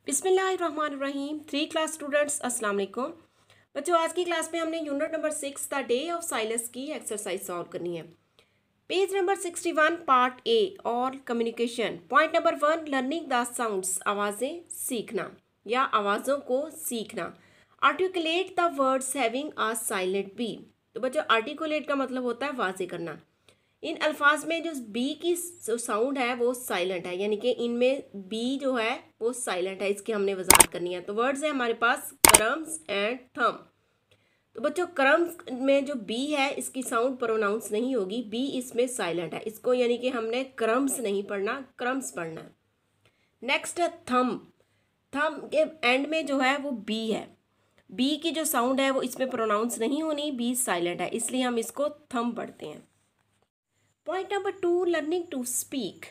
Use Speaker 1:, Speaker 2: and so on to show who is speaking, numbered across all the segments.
Speaker 1: बिस्मिल्लाहिर्रहमानिर्रहीम। 3 class students अस्सलाम वालेकुम। बच्चों, आज की क्लास में हमने unit number 6 the day of silence की एक्सरसाइज सॉल्व करनी है। पेज नंबर 61 पार्ट ए और communication. Point number 1 learning the sounds, आवाज़ें सीखना या आवाज़ों को सीखना। Articulate the words having a silent B. तो बच्चों, आर्टिकुलेट का मतलब होता है वाजे करना। इन अल्फाज में जो बी की जो साउंड है वो साइलेंट है, यानी कि इनमें बी जो है वो साइलेंट है। इसकी हमने वजाहत करनी है। तो वर्ड्स है हमारे पास क्रम्स एंड थम। तो बच्चों, क्रम्स में जो बी है इसकी साउंड प्रोनाउंस नहीं होगी, बी इसमें साइलेंट है। इसको यानी कि हमने क्रम्स नहीं पढ़ना, क्रम्स पढ़ना है। नेक्स्ट है थम। थम के एंड में जो है वो बी है। बी की जो साउंड है वो इसमें प्रोनाउंस नहीं होनी, बी साइलेंट है, इसलिए हम इसको थम पढ़ते हैं। Point number 2 learning to speak.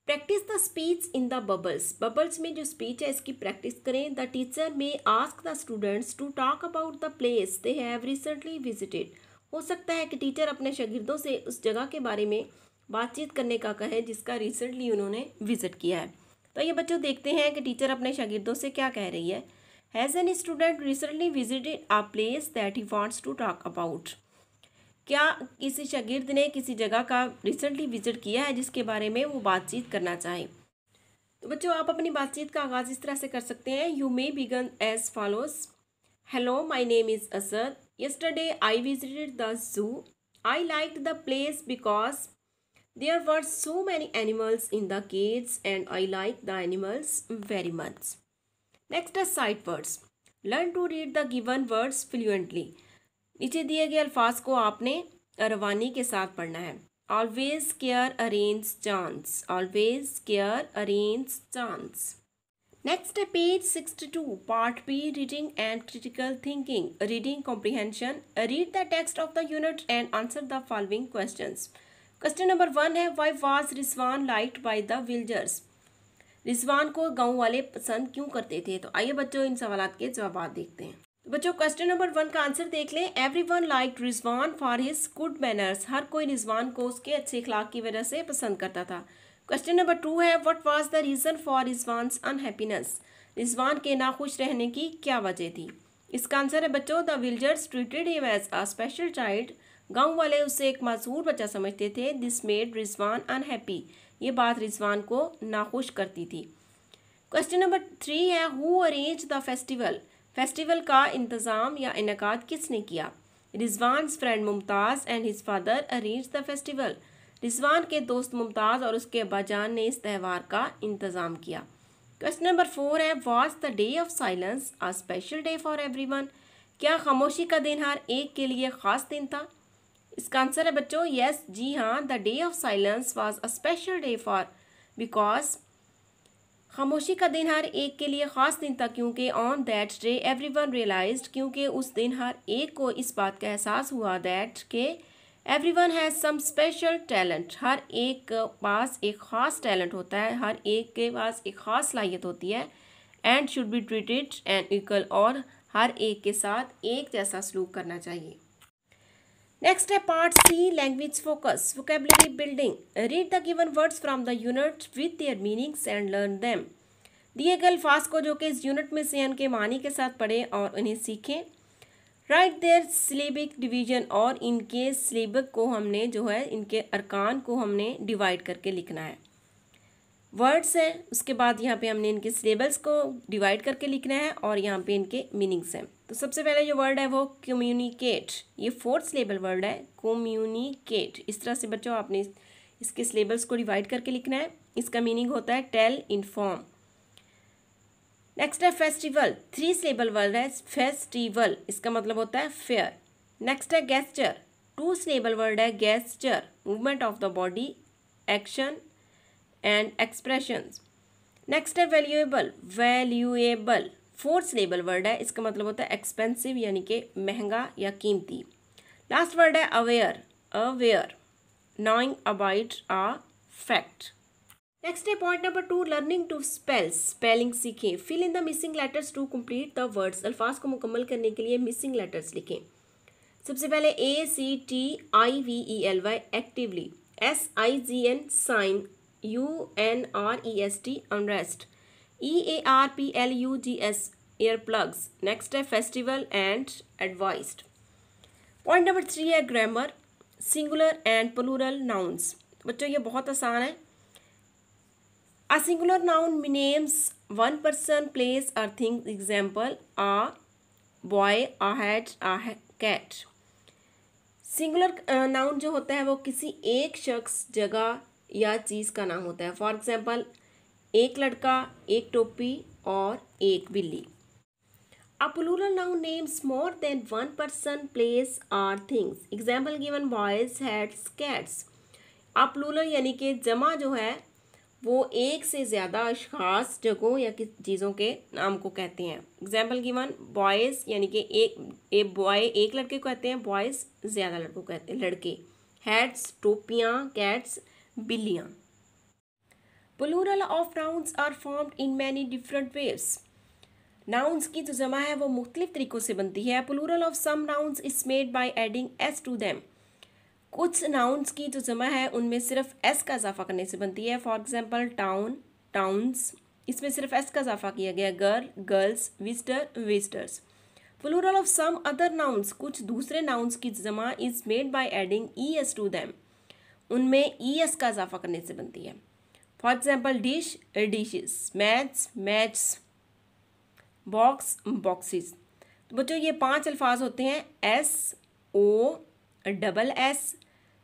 Speaker 1: Practice the speech in the bubbles. Bubbles में जो स्पीच है इसकी प्रैक्टिस करें। The teacher may ask the students to talk about the place they have recently visited. हो सकता है कि टीचर अपने शागिर्दों से उस जगह के बारे में बातचीत करने का कहे जिसका रिसेंटली उन्होंने विजिट किया है। तो ये बच्चों देखते हैं कि टीचर अपने शागिर्दों से क्या कह रही है। Has an student recently visited a place that he wants to talk about. क्या किसी शागिर्द ने किसी जगह का रिसेंटली विजिट किया है जिसके बारे में वो बातचीत करना चाहे। तो बच्चों, आप अपनी बातचीत का आगाज़ इस तरह से कर सकते हैं। You may begin as follows. Hello, my name is Asad. Yesterday I visited the zoo. I liked the place because there were so many animals in the cage and I like the animals very much. Next है sight words. Learn to read the given words fluently. नीचे दिए गए अल्फाज को आपने रवानी के साथ पढ़ना है। Always care arrange chance, always care arrange chance. Next है page 62 part B reading and critical thinking. Reading comprehension. Read the text of the unit and answer the following questions. Question number 1 है why was Rizwan liked by the villagers. Rizwan को गांव वाले पसंद क्यों करते थे। तो आइए बच्चों इन सवालात के जवाब देखते हैं। तो बच्चों, क्वेश्चन नंबर 1 का आंसर देख लें। Everyone liked Rizwan for his good manners. हर कोई रिजवान को उसके अच्छे अखलाक की वजह से पसंद करता था। क्वेश्चन नंबर 2 है what was the reason for Rizwan's unhappiness. Rizwan के नाखुश रहने की क्या वजह थी। इसका आंसर है बच्चों the villagers treated him as a special child. गाँव वाले उसे एक मासूर बच्चा समझते थे। This made Rizwan unhappy. ये बात रिजवान को नाखुश करती थी। क्वेश्चन नंबर 3 है who arrange the festival. Festival का इंतज़ाम या इनकाद किसने किया। Rizwan's friend Mumtaz and his father arrange the festival. Rizwan के दोस्त मुमताज़ और उसके अब्बाजान ने इस त्यौहार का इंतज़ाम किया। क्वेश्चन नंबर 4 है was the day of silence a special day for everyone. क्या खामोशी का दिन हर एक के लिए ख़ास दिन था। इसका आंसर है बच्चों यस, जी हाँ, the day of silence was a special day for because खामोशी का दिन हर एक के लिए ख़ास दिन था क्योंकि on that day everyone realised, क्योंकि उस दिन हर एक को इस बात का एहसास हुआ दैट के everyone has some special talent. हर एक के पास एक ख़ास टैलेंट होता है, हर एक के पास एक ख़ास सलाहियत होती है। And should be treated and equal, और हर एक के साथ एक जैसा सलूक करना चाहिए। नेक्स्ट है part C language focus vocabulary building. Read the given words from the unit with their meanings and learn them. दिए गए अल्फाज को जो कि इस यूनिट में से उनके मानी के साथ पढ़ें और उन्हें सीखें। राइट देयर सिलेबिक डिवीजन, और इनके सिलेबक को हमने जो है इनके अरकान को हमने डिवाइड करके लिखना है। वर्ड्स हैं, उसके बाद यहाँ पे हमने इनके सिलेबल्स को डिवाइड करके लिखना है और यहाँ पे इनके मीनिंग्स हैं। तो सबसे पहले जो वर्ड है वो कम्युनिकेट। ये 4th सिलेबल वर्ड है कम्युनिकेट। इस तरह से बच्चों आपने इसके सिलेबल्स को डिवाइड करके लिखना है। इसका मीनिंग होता है टेल, इन्फॉर्म। नेक्स्ट है फेस्टिवल। 3 सिलेबल वर्ड है फेस्टिवल, इसका मतलब होता है फेयर। नेक्स्ट है गेस्चर। 2 सिलेबल वर्ड है gesture, movement of the body, action and expressions. Next है valuable. Valuable 4th syllable word है, इसका मतलब होता है एक्सपेंसिव यानी कि महंगा या कीमती। लास्ट वर्ड है aware. Aware, knowing about a fact. Next है point number 2 learning to spell. Spelling सीखें। Fill in the missing letters to complete the words. अल्फाज को मुकम्मल करने के लिए मिसिंग लेटर्स लिखें। सबसे पहले ACTIVELY actively, SIGN sign, UNREST unrest, EARPLUGS ear plugs. Next है festival and advised. Point number 3 है grammar, singular and plural nouns. बच्चों ये बहुत आसान है। A singular noun names one person, place or thing. Example: a boy, a hat, a cat. Singular noun जो होता है वो किसी एक शख्स, जगह या चीज़ का नाम होता है। फॉर एग्जाम्पल, एक लड़का, एक टोपी और एक बिल्ली। A plural noun names more than one person, place or things. Example given: boys, hats, cats. A plural यानी कि जमा जो है वो एक से ज़्यादा अशखास, जगहों या चीज़ों के नाम को कहते हैं। एग्जाम्पल गिवन: बॉयज़ यानी कि एक बॉय एक लड़के को कहते हैं, बॉयज़ ज़्यादा लड़कों को कहते हैं, लड़के। हैट्स टोपियाँ, कैट्स बिल्लियाँ। Plural of nouns are formed in many different ways. Nouns की जो जमा है वो मुख्तलिफ तरीक़ों से बनती है। Plural of some nouns is made by adding S to them. कुछ नाउन्स की जो जमा है उनमें सिर्फ एस का इजाफा करने से बनती है। फॉर एग्जांपल टाउन, टाउन्स, इसमें सिर्फ एस का इजाफा किया गया। Girl, girls, visitor, visitors. Plural of some other nouns, कुछ दूसरे नाउन्स की जमा is made by adding E S to them. उनमें ई एस का इजाफा करने से बनती है। For example dish, dishes, maths, maths, box, boxes. तो बच्चों ये 5 अल्फाज होते हैं: S, O, double S,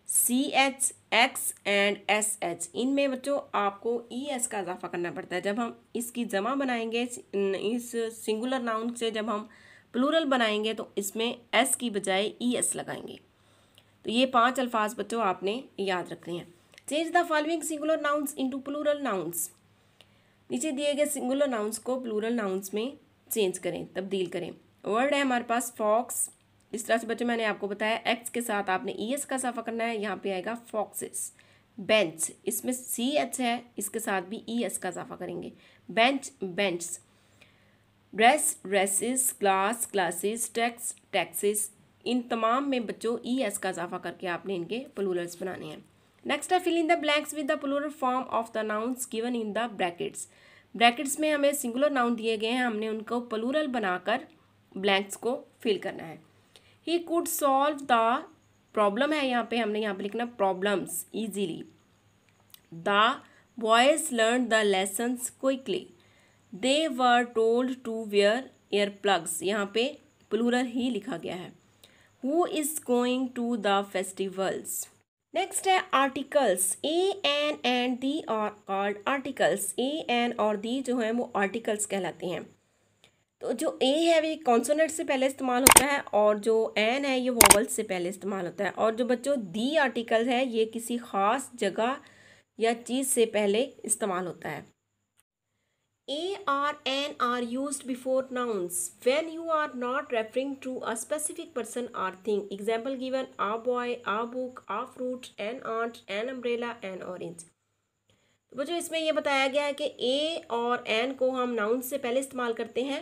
Speaker 1: C H, X and S H. इनमें बच्चों आपको ई एस का इजाफा करना पड़ता है। जब हम इसकी जमा बनाएंगे, इस सिंगुलर नाउन से जब हम प्लूरल बनाएंगे तो इसमें एस की बजाय ई एस लगाएंगे। तो ये 5 अल्फाज बच्चों आपने याद रखने हैं। Change the following singular nouns into plural nouns. नीचे दिए गए सिंगुलर नाउन्स को प्लूरल नाउन्स में चेंज करें, तब्दील करें। वर्ड है हमारे पास फॉक्स। इस तरह से बच्चों मैंने आपको बताया, एक्स के साथ आपने ई एस का इजाफा करना है। यहाँ पे आएगा फॉक्सेस। बेंच, इसमें सी एच है, इसके साथ भी ई एस का इजाफा करेंगे। Bench, bench. Dress, dresses, class, classes, tax, taxes. इन तमाम में बच्चों ई एस का इजाफा करके आपने इनके प्लूरल्स बनाने हैं। नेक्स्ट है fill in the blanks with the plural form of the nouns given in the brackets. Brackets में हमें सिंगुलर नाउन दिए गए हैं, हमने उनको प्लूरल बनाकर ब्लैंक्स को फिल करना है। He could solve the problem है, यहाँ पे लिखना problems easily. The boys learn the lessons quickly. They were told to wear ear plugs, यहाँ पे प्लूरल ही लिखा गया है। Who is going to the festivals. Next है articles. A, an and the are called articles. A, an और the जो है वो आर्टिकल्स कहलाते हैं। तो जो ए है वो कॉन्सोनेंट से पहले इस्तेमाल होता है और जो एन है ये वोवल्स से पहले इस्तेमाल होता है। और जो बच्चों दी आर्टिकल है ये किसी ख़ास जगह या चीज़ से पहले इस्तेमाल होता है। A or N are used before nouns when you are not referring to a specific person or thing. Example given: a boy, a book, a fruit, an aunt, an umbrella, an orange. तो बच्चों इसमें यह बताया गया है कि A और N को हम नाउन से पहले इस्तेमाल करते हैं।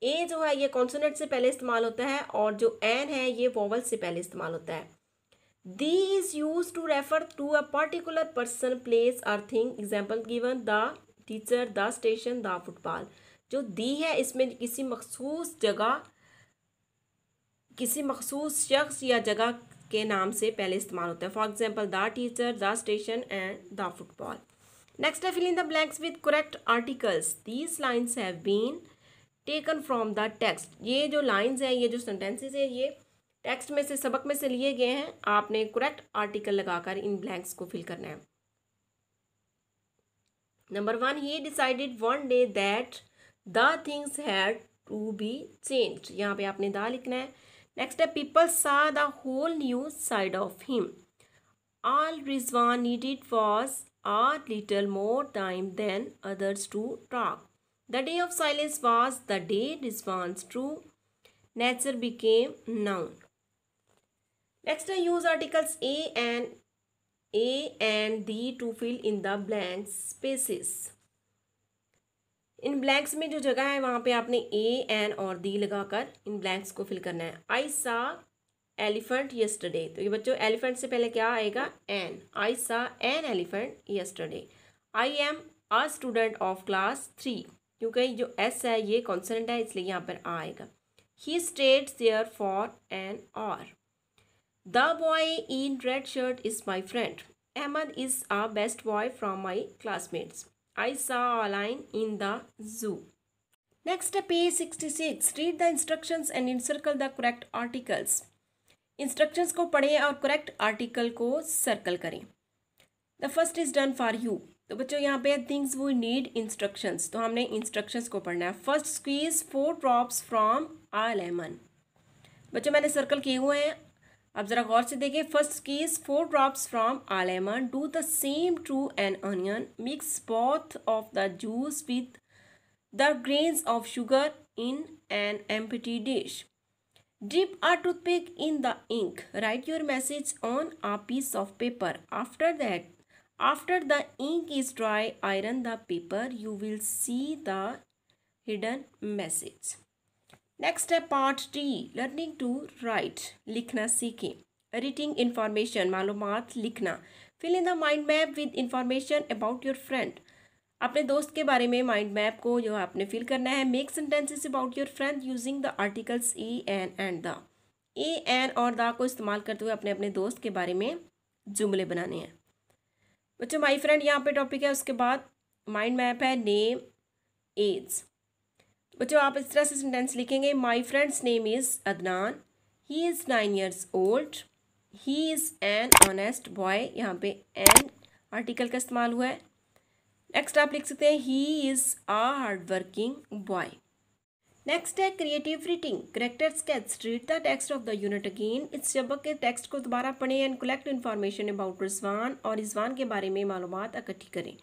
Speaker 1: A जो है ये कॉन्सोनेंट से पहले इस्तेमाल होता है और जो N है ये वोवल से पहले इस्तेमाल होता है। The is used to refer to a particular person, place or thing. Example given: the teacher, the station, the football. जो दी है इसमें किसी मखसूस जगह, किसी मखसूस शख्स या जगह के नाम से पहले इस्तेमाल होता है। For example the teacher, the station and the football. Next है fill in the blanks with correct articles. These lines have been taken from the text. ये जो लाइन्स हैं, ये जो सेंटेंसेस है, ये टेक्स्ट में से, सबक में से लिए गए हैं। आपने करेक्ट आर्टिकल लगाकर इन ब्लैंक्स को फिल करना है। Number 1, he decided one day that the things had to be changed. यहाँ पे आपने दा लिखना है। Next है people saw the whole new side of him. All Rizwan needed was a little more time than others to talk. The day of silence was the day Rizwan's true nature became known. Next है use articles A and the to fill in the blank spaces. In blanks में जो जगह है वहाँ पे आपने ए, an और दी लगाकर इन ब्लैंक्स को फिल करना है। आई सा एलिफेंट यस्टरडे। तो ये बच्चों एलिफेंट से पहले क्या आएगा? एन। आई सा an elephant yesterday. I am a student of class 3, क्योंकि जो एस है ये कॉन्सोनेंट है इसलिए यहाँ पर आ आएगा। He stayed there for an hour. The boy in red shirt is my friend. Ahmad is a best boy from my classmates. I saw a lion in the zoo. Next है page 66। Read the instructions and incircle the correct articles. Instructions को पढ़ें और correct article को circle करें। The first is done for you. तो बच्चों यहाँ पे थिंग्स वी नीड इंस्ट्रक्शंस, तो हमने इंस्ट्रक्शंस को पढ़ना है। First squeeze 4 drops from a lemon. बच्चों मैंने सर्कल किए हुए हैं, अब ज़रा गौर से देखें। First squeeze 4 drops from a lemon. Do the same to an onion. Mix both of the juice with the grains of sugar in an empty dish. Dip a toothpick in the ink. Write your message on a piece of paper. After the ink is dry, iron the paper. You will see the hidden message. Next है part D. Learning to write. लिखना सीखें. Writing information. मालूमात लिखना. Fill in the mind map with information about your friend. अपने दोस्त के बारे में माइंड मैप को जो आपने फिल करना है। Make sentences about your friend using the articles a an and the. A an और द को इस्तेमाल करते हुए अपने अपने दोस्त के बारे में जुमले बनाने हैं। बच्चों माई फ्रेंड यहाँ पे टॉपिक है, उसके बाद माइंड मैप है नेम एज। बच्चों आप इस तरह से सेंटेंस लिखेंगे। My friends name is Adnan. He is 9 years old। He is an honest boy. यहाँ पे एन आर्टिकल का इस्तेमाल हुआ है। नेक्स्ट आप लिख सकते हैं he is a hard working boy. Next है creative reading. Character sketch. Read the text of the unit again. इस सबक के टेक्स्ट को दोबारा पढ़ें and collect information about Rizwan, और रिजवान के बारे में मालूमात इकट्ठी करें।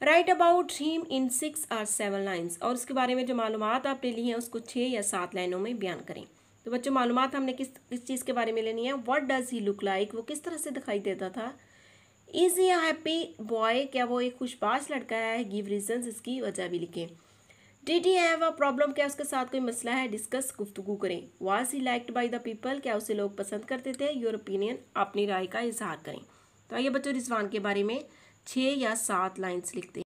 Speaker 1: Write about him in 6 or 7 lines। और उसके बारे में जो मालूमात आपने ली हैं उसको 6 या 7 लाइनों में बयान करें। तो बच्चों मालूमात हमने किस चीज़ के बारे में लेनी है। What does he look like. वो किस तरह से दिखाई देता था। Is he a happy boy. क्या वो एक खुशबाश लड़का है। Give reasons. इसकी वजह भी लिखें। Did he have a problem. क्या उसके साथ कोई मसला है। डिस्कस। गुफ्तगू करें। Was he liked by the people. क्या उसे लोग पसंद करते थे। Your opinion. अपनी राय का इजहार करें। तो आइए बच्चों रिजवान के बारे में 6 या 7 लाइन्स लिखते हैं।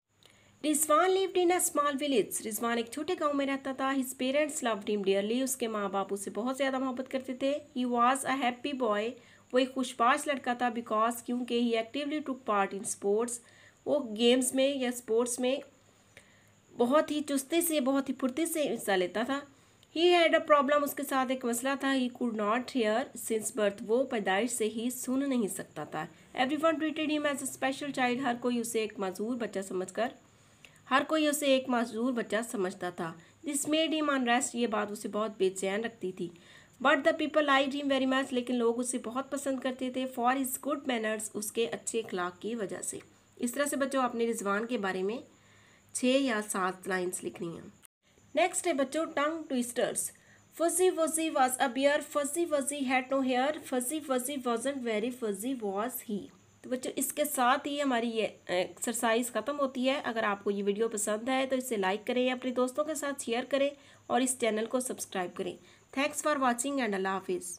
Speaker 1: Rizwan lived in a small village. Rizwan एक छोटे गांव में रहता था। His parents loved him dearly. उसके माँ बाप उससे बहुत ज़्यादा मोहब्बत करते थे। He was a happy boy. वो एक खुशबाश लड़का था। बिकॉज क्योंकि he actively took part in sports. वो गेम्स में या स्पोर्ट्स में बहुत ही चुस्ती से, बहुत ही फुर्ती से हिस्सा लेता था। He had a problem. उसके साथ एक मसला था। He could not hear since birth. वो पैदाइश से ही सुन नहीं सकता था। Everyone treated him as a special child. हर कोई उसे एक माजूर बच्चा समझता था। This made him unrest. ये बात उसे बहुत बेचैन रखती थी। But the people liked him very much. लेकिन लोग उसे बहुत पसंद करते थे। For his good manners. उसके अच्छे अखलाक की वजह से। इस तरह से बच्चों अपने रिजवान के बारे में 6 या 7 लाइन्स लिखनी है। नेक्स्ट है बच्चों टंग ट्विस्टर्स। फजी वजी वॉज अ बियर। फजी वजी हैड नो हेयर। फजी वजी wasn't very fuzzy was he. तो बच्चों इसके साथ ही हमारी ये एक्सरसाइज ख़त्म होती है। अगर आपको ये वीडियो पसंद है तो इसे लाइक करें, अपने दोस्तों के साथ शेयर करें और इस चैनल को सब्सक्राइब करें। थैंक्स फॉर वॉचिंग एंड अल्लाह हाफिज़।